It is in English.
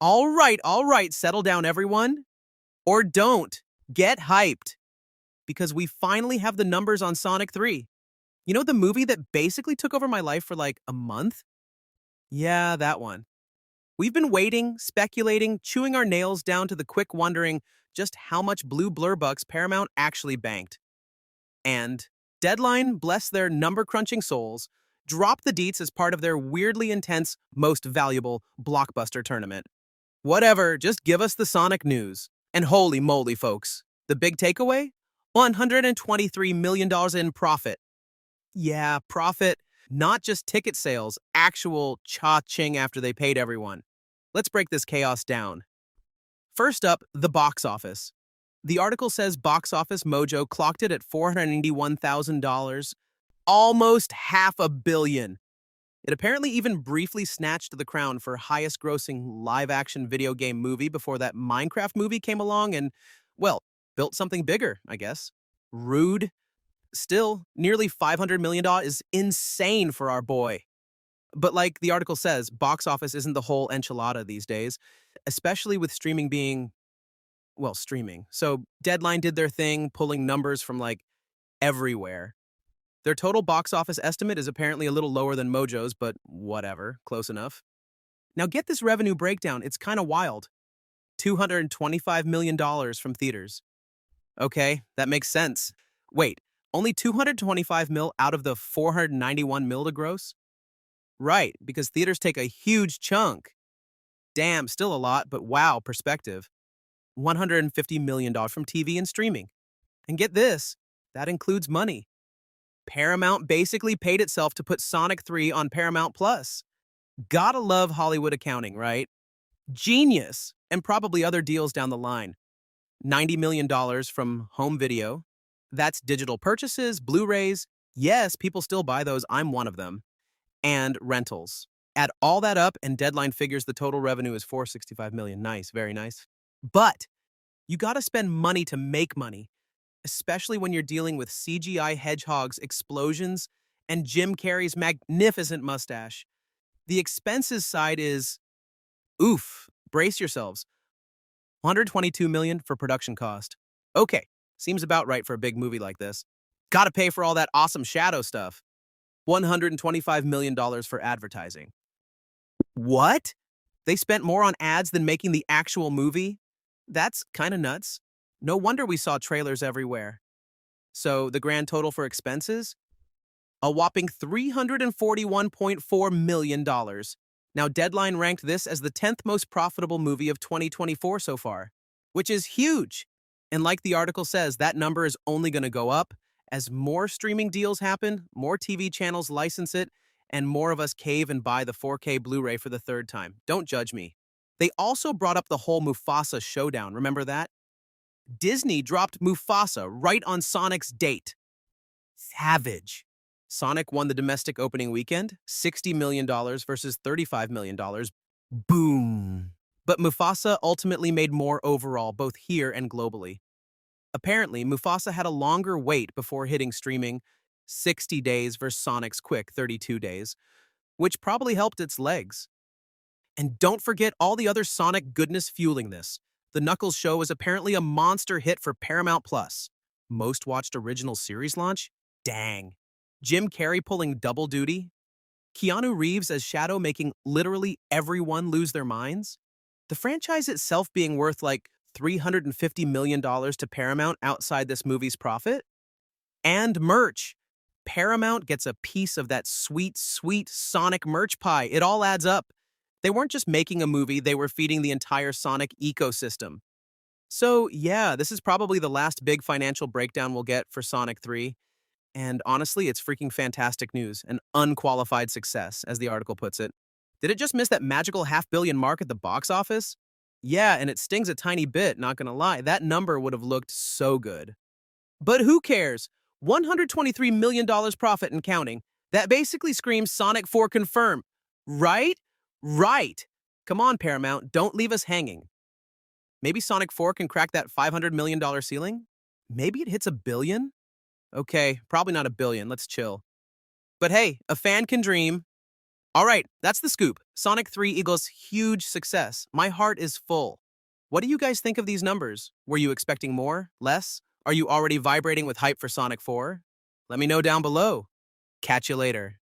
all right, settle down, everyone. Or don't. Get hyped. Because we finally have the numbers on Sonic 3. You know the movie that basically took over my life for like a month? Yeah, that one. We've been waiting, speculating, chewing our nails down to the quick wondering just how much blue blurbucks Paramount actually banked. And Deadline, bless their number crunching souls, dropped the deets as part of their weirdly intense, most valuable blockbuster tournament. Whatever, just give us the Sonic news. And holy moly, folks, the big takeaway? $123 million in profit. Yeah, profit, not just ticket sales, actual cha-ching after they paid everyone. Let's break this chaos down. First up, the box office. The article says Box Office Mojo clocked it at $481,000, almost half a billion. It apparently even briefly snatched the crown for highest grossing live action video game movie before that Minecraft movie came along and, well, built something bigger, I guess. Rude. Still, nearly $500 million is insane for our boy. But like the article says, box office isn't the whole enchilada these days, especially with streaming being, well, streaming. So Deadline did their thing, pulling numbers from like everywhere. Their total box office estimate is apparently a little lower than Mojo's, but whatever, close enough. Now get this revenue breakdown, it's kind of wild. $225 million from theaters. Okay, that makes sense. Wait, only 225 mil out of the 491 mil to gross? Right, because theaters take a huge chunk. Damn, still a lot, but wow, perspective. $150 million from TV and streaming. And get this, that includes money. Paramount basically paid itself to put Sonic 3 on Paramount Plus. Gotta love Hollywood accounting, right? Genius, and probably other deals down the line. $90 million from home video. That's digital purchases, Blu-rays. Yes, people still buy those, I'm one of them. And rentals. Add all that up and Deadline figures the total revenue is $465 million. Nice, very nice. But you gotta spend money to make money, especially when you're dealing with CGI hedgehogs, explosions, and Jim Carrey's magnificent mustache. The expenses side is, oof, brace yourselves. $122 million for production cost. Okay, seems about right for a big movie like this. Gotta pay for all that awesome shadow stuff. $125 million for advertising. What? They spent more on ads than making the actual movie? That's kind of nuts. No wonder we saw trailers everywhere. So the grand total for expenses? A whopping $341.4 million. Now Deadline ranked this as the 10th most profitable movie of 2024 so far, which is huge. And like the article says, that number is only going to go up as more streaming deals happen, more TV channels license it, and more of us cave and buy the 4K Blu-ray for the third time. Don't judge me. They also brought up the whole Mufasa showdown, remember that? Disney dropped Mufasa right on Sonic's date. Savage. Sonic won the domestic opening weekend, $60 million versus $35 million. Boom. But Mufasa ultimately made more overall, both here and globally. Apparently, Mufasa had a longer wait before hitting streaming, 60 days versus Sonic's quick 32 days, which probably helped its legs. And don't forget all the other Sonic goodness fueling this. The Knuckles show is apparently a monster hit for Paramount Plus. Most watched original series launch? Dang. Jim Carrey pulling double duty? Keanu Reeves as Shadow making literally everyone lose their minds? The franchise itself being worth like $350 million to Paramount outside this movie's profit? And merch. Paramount gets a piece of that sweet, sweet Sonic merch pie. It all adds up. They weren't just making a movie, they were feeding the entire Sonic ecosystem. So yeah, this is probably the last big financial breakdown we'll get for Sonic 3. And honestly, it's freaking fantastic news, an unqualified success, as the article puts it. Did it just miss that magical half-billion mark at the box office? Yeah, and it stings a tiny bit, not gonna lie. That number would have looked so good. But who cares? $123 million profit and counting. That basically screams Sonic 4 confirmed. Right? Right. Come on, Paramount, don't leave us hanging. Maybe Sonic 4 can crack that $500 million ceiling? Maybe it hits a billion? Okay, probably not a billion, let's chill. But hey, a fan can dream. All right, that's the scoop. Sonic 3 equals huge success. My heart is full. What do you guys think of these numbers? Were you expecting more? Less? Are you already vibrating with hype for Sonic 4? Let me know down below. Catch you later.